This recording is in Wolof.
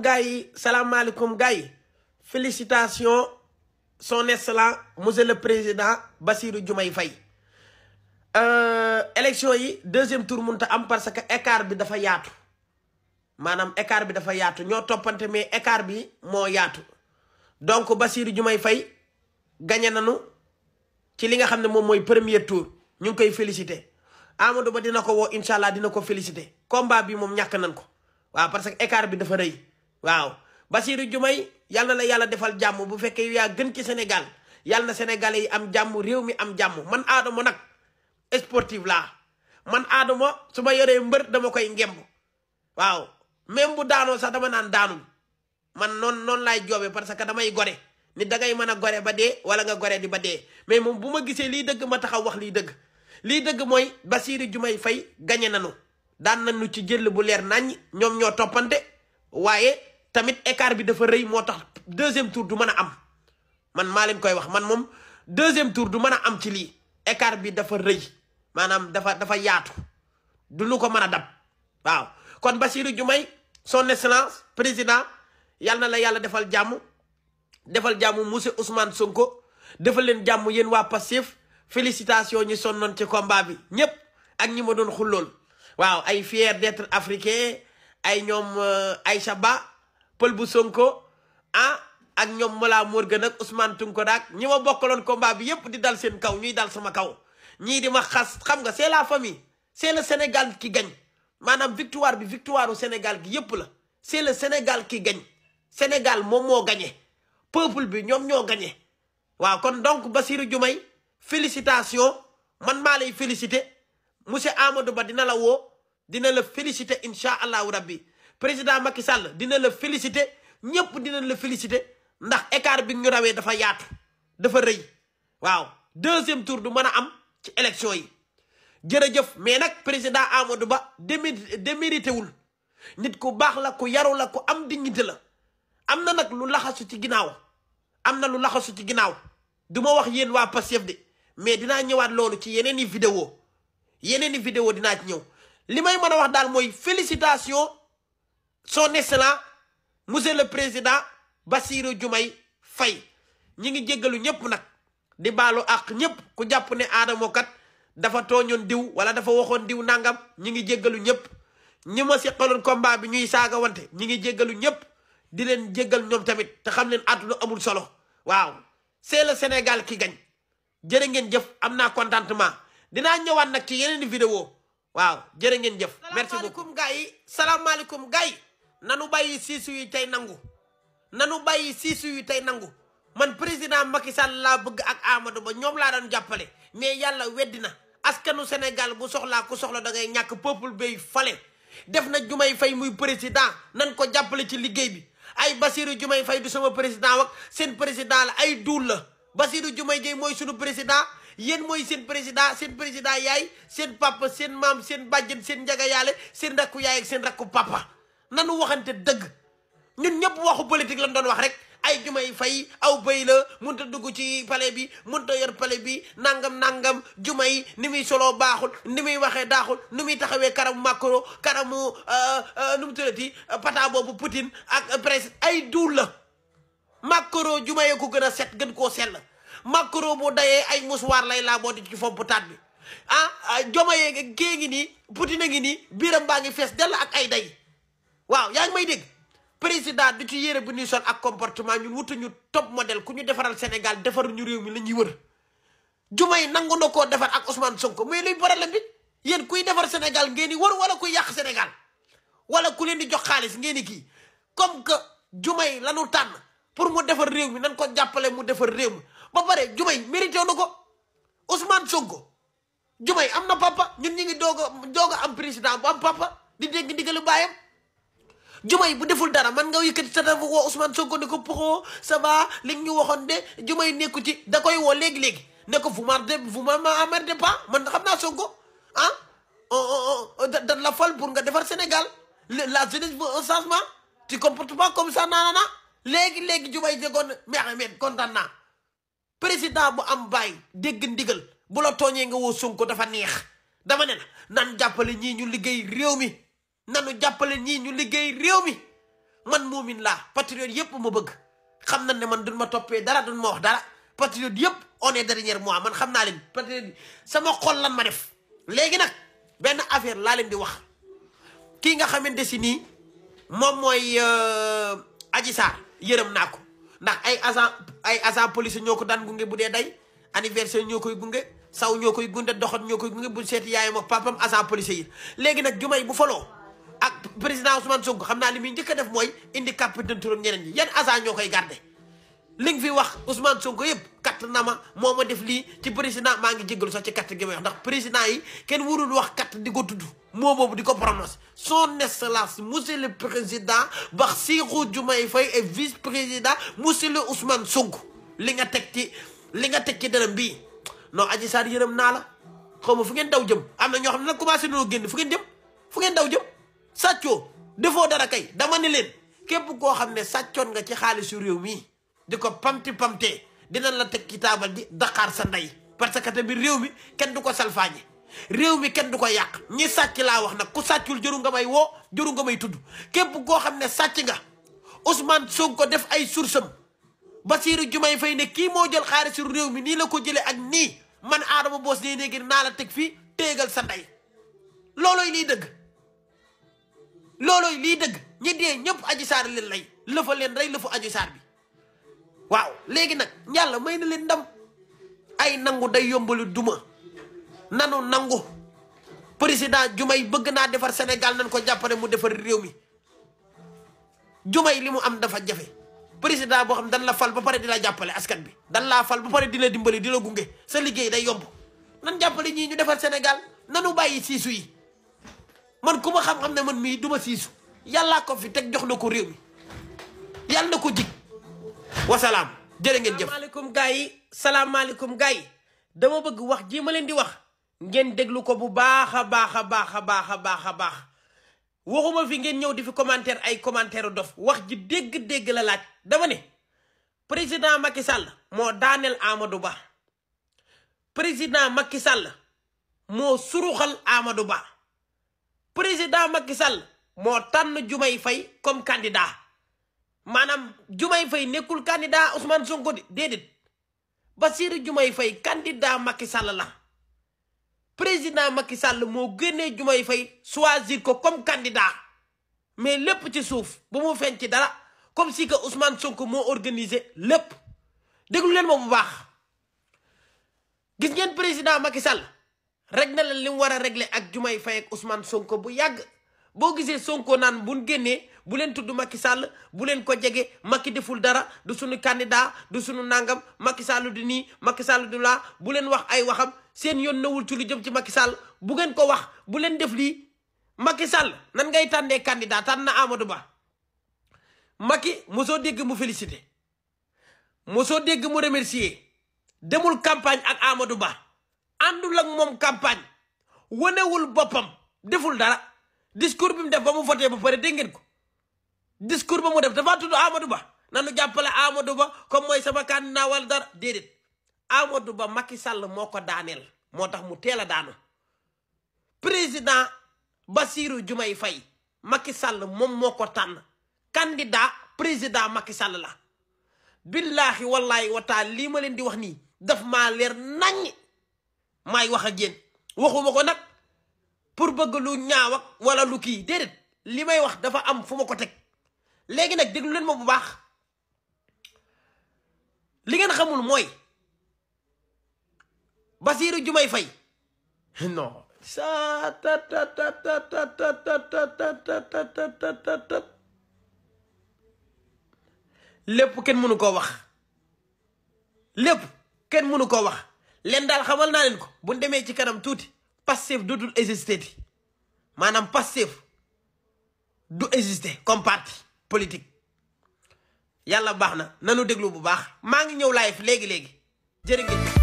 gars yi salaamaaleykum gars yi félicitations son excellence monsieur le président Bassirou Diomaye Faye. élection yi deuxième tour mënut a am parce que écart bi dafa yaatu maanaam écart bi dafa yaatu ñoo toppante mais écart bi moo yaatu donc Bassirou Diomaye Faye gagné nañu ci li nga xam ne moom mooy premier tour ñu ngi koy félicité Amadou Ba dina ko woo incha allah dina ko félicité combat bi moom ñàkk nañ ko waaw parce que écart bi dafa rëy waaw Bassirou Diomaye yal na la yàlla defal jàmm bu fekkee yaa gën ci Sénégal yal na Sénégalais yi am jàmm réew mi am jàmm man Adama nag sportif laa man Adama su ma yoree mbër dama koy ngemb waaw même bu daanoo sax dama naan daanul man noonu laay joobee parce que damay gore nit da ngay mën a gore ba dee wala nga gore di ba dee mais moom bu ma gisee lii dëgg ma taxaw wax lii dëgg mooy Bassirou Diomaye Faye gagné nañu daan nañu ci jël bu leer nañ ñoom ñoo toppante waaye tamit écart bi dafa rëy moo tax deuxième tour du mën a am man maa leen koy wax man moom deuxième tour du mën a am ci lii écart bi dafa rëy maanaam dafa yaatu du nu ko mën a dab waaw kon Bassirou Diomaye son excellence président yal na la yàlla defal jàmm monsieur Ousmane Sonko defal leen jàmm yéen waa Pastef félicitations ñi sonnoon ci combat bi ñëpp ak ñi ma doon xullool waaw ay fier d'être africain ay ñoom Aïcha Ba pël bu Sonko ak ñoom Mollah Morgun ak Ousmane Tounkara ak ñi ma bokkaloon combat bi yëpp di dal seen kaw ñuy dal sama kaw ñii di ma xas xam nga c'est la famille c'est le Sénégal qui gagne maanaam victoire bi victoire u Sénégal gi yëpp la c'est le Sénégal qui gagne Sénégal moom moo gagné peuple bi ñoom ñoo gagné waaw kon donc Bassirou Diomaye félicitations man maa lay félicité monsieur Amadou Ba dina la woo dina la félicité incha allahu rabbi président Macky Sall dina la félicité ñëpp dina la félicité ndax écart bi ñu rawee dafa yaatu dafa rëy waaw deuxième tour du mën a am ci élection yi jërëjëf mais nag président Amadou Ba démérité wul nit ku baax la ku yaru la ku am dignité la am na nag lu laxasu ci ginnaaw du ma wax yéen waa Pastef de mais dinaa ñëwaat loolu ci yeneen i vidéo dinaa ci ñëw li may mën a wax daal mooy félicitations son excellence monsieur le président Bassirou Diomaye Faye ñi ngi jéggalu ñëpp nag di baalu ak ñëpp ku jàpp ne Adamo kat dafa tooñoon diw wala dafa waxoon diw nangam ñi ngi jéggalu ñëpp ñi ma seqaloon combat bi ñuy saaga wante ñi ngi jéggalu ñëpp di leen jéggal ñoom tamit te xam leen àdduna amul solo waaw c'est le Sénégal qui gagne jërë ngeen jëf am naa contentement dinaa ñëwaat nag ci yeneen vidéo waaw jërë ngeen jëf merci beaucoup salaamaaleykum gars yi nanu bàyyi siisu yi tey nangu man président Macky Sall laa bëgg ak Amadou Ba ñoom laa doon jàppale mais yàlla weddi na askanu Sénégal bu soxlaa ku soxla da ngay ñàkk peuple bay fale def na Diomaye Faye muy président nan ko jàppale ci liggéey bi ay Bassirou Diomaye Faye du sama président wak seen président la ay duul la Bassirou Diomaye Faye mooy sunu président yéen mooy seen président yaay seen papa seen maam seen bàjjen seen njaga yaale seen rakku yaay ak seen rakku papa nanu waxante dëgg ñun ñëpp waxu politique lañ doon wax rek ay Diomaye Faye aw bëy la mënut a dugg ci palais bi mënut a yor palais bi nangam Diomaye ni muy solo baaxul ni muy waxee daaxul ni muy taxawee karamu Macron karamu nu mu tuddati pata boobu Poutine ak presse ay duul la Macron Diomaye ko gën a set gën koo sell Macron bu dayee ay musuwaar lay laa booti ci fompu taat bi Diomaye kii ngi nii Poutine a ngi nii biiram baa ngi fees dell ak ay day waaw yaa ngi may dégg président du ci yére bu ñuy sol ak comportement ñun wutuñu top modèle ku ñu defaral Sénégal defaruñu réew mi la ñuy wër Diomaye nangu na koo defar ak Ousmane Sonko mais luy problème bi yéen kuy defar Sénégal ngeen di wër wala kuy yàq Sénégal wala ku leen di jox xaalis ngeen di kii comme que Diomaye lanu tànn pour mu defar réew mi nan ko jàppale mu defar réew mi ba pare Diomaye mérité na ko Ousmane Sonko Diomaye am na papa ñun ñi ngi doog a am président bu am papa di dégg ndigalu baayam Diomaye bu deful dara man nga yëkkati sa dafa woo Ousmane Sonko ne ko poxoo ça va li ñu waxoon de Diomaye nekku ci da koy woo léegi-léegi ne ko vous m'emmerdez pas man xam naa Sonko dan la fal pour nga defar Sénégal la jeunesse veut un changement tu comportes pas comme ça naanana léegi Diomaye jegoon mais kontaan naa président bu am bàyyi dégg ndigal bu la tooñee nga woo Sonko dafa neex dama ne nan jàppale ñii ñu liggéey réew mi nanu jàppale ñii ñu liggéey réew mi man moomin laa patriote yëpp ma bëgg xam nañ ne man duñ ma toppee dara duñ ma wax dara patriote yëpp on est derrière moi man xam naa leen patriote sama xol lan ma def. léegi nag benn affaire laa leen di wax kii nga xamante si nii moom mooy Adji Sarr yërëm naa ko ndax ay agent police ñoo ko daan gunge bu dee day anniversaire ñoo koy gunge saw ñoo koy gunge doxat ñoo koy gunge bu seeti yaayam ak papam agent police yi léegi nag Diomaye bu faloo ak président Ousmane Sonko xam naa li muy njëkk a def mooy indi capitaine turam ñeneen ñi yan agent ñoo koy garder li nga fi wax Ousmane Sonko yëpp katt na ma moo ma def lii ci président maa ngi jégalu sax ci katt gi may wax ndax président yi kenn warul wax katt di ko tudd moo boobu di ko prononcer son excellence monsieur le président Bassirou Diomaye Faye et vice-président monsieur le Ousmane Sonko li nga teg ci dërëm bii non Adji Sarr yërëm naa la xaw ma fu ngeen daw jëm am na ñoo xam ne nag commencé noo génn fu ngeen daw jëm sàccoo defoo dara kay dama ne leen képp koo xam ne sàccoon nga ci xaalisu réew mi di ko pamtee dinañ la teg ci taabal di daqaar sa ndey parce que tamit réew mi kenn du ko salfaañe réew mi kenn du ko yàq ñi sàcc laa wax nag ku sàccul jëru nga may woo jëru nga may tudd képp koo xam ne sàcc nga Ousmane Sonko def ay sursam Bassirou Diomaye Faye ne kii moo jël xaalisu réew mi nii la ko jëlee ak nii man Adama Boss nee léegi naa la teg fii téegal sa ndey loolooy liy dëgg ñi dee ñëpp Adji Sarr leen lay lëfa leen rey lëfu Adji Sarr bi waaw léegi nag yàlla may na leen ndam ay nangu day yombali duma nanu nangu président Diomaye bëgg naa defar Sénégal nan ko jàppale mu defar réew mi Diomaye li mu am dafa jafe président boo xam dan la fal ba pare di la jàppale askan bi dan laa fal ba pare di la dimbali di la gunge sa liggéey day yomb nan jàppale ñii ñu defar Sénégal nanu bàyyi siisu yi man ku ma xam-xam ne man mii duma siisu yàllaa ko fi teg jox na ko réew mi yàlla na ko jig wasalaam jërë ngeen jëf. salaamaaleykum gars yi dama bëgg wax ji ma leen di wax ngeen déglu ko bu baax a baax waxuma fi ngeen ñëw di fi commentaire ay commentaire dof wax ji dégg-dégg la laaj dama ne président Macky Sall moo daaneel Amadou Ba président Macky Sall moo suruxal Amadou Ba président Macky Sall moo tànn Diomaye Faye comme candidat maanaam Diomaye Faye nekkul candidat Ousmane Sonko déedéet Bassirou Diomaye Faye candidat Macky Sall la président Macky Sall moo génnee Diomaye Faye choisir ko comme candidat mais lépp ci suuf bu mu feeñ ci dara comme si que Ousmane Sonko moo organisé lépp déglu leen ma bu baax gis ngeen président Macky Sall rek na leen li mu war a régler ak Diomaye Faye ak Ousmane Sonko bu yàgg boo gisee Sonko naan buñ génnee bu leen tudd Macky Sall bu leen ko jege Macky deful dara du sunu candidat du sunu nangam Macky Sall du nii Macky Sall du laa bu leen wax ay waxam seen yoon nawul ci lu jëm ci Macky Sall bu ngeen ko wax bu leen def lii Macky Sall nan ngay tànnee candidat tànn na Amadou Ba Macky mosoo dégg mu félicité mosoo dégg mu remercier demul campagne ak Amadou Ba àndul ak moom campagne wanewul boppam deful dara discours bi mu def ba mu voté ba pare dégg ngeen ko discours ba mu def dafa tudd Amadou Ba nanu jàppale Amadou Ba comme mooy sama candidat wala dara déedéet Amadou Ba Macky Sall moo ko daaneel moo tax mu teel a daanu président Bassirou Diomaye Faye Macky Sall moom moo ko tànn candidat président Macky Sall la billahi wallahi wa taala lii ma leen di wax nii daf maa leer naññ maay wax ak yéen waxuma ko nag pour bëgg lu ñaaw ak wala lu kii déedéet li may wax dafa am fu ma ko teg léegi nag déglu leen ma bu baax li ngeen xamul mooy Bassirou Diomaye Faye non sa ta ta ta ta ta ta ta ta ta lépp kenn mënu koo wax lépp kenn mënu koo wax leen daal xamal naa leen ko bu demee ci kanam tuuti Pastef dootul exister ti maanaam Pastef du exister comme parti politique yàlla baax na nanu déglu bu baax maa ngi ñëw live léegi jërë ngeen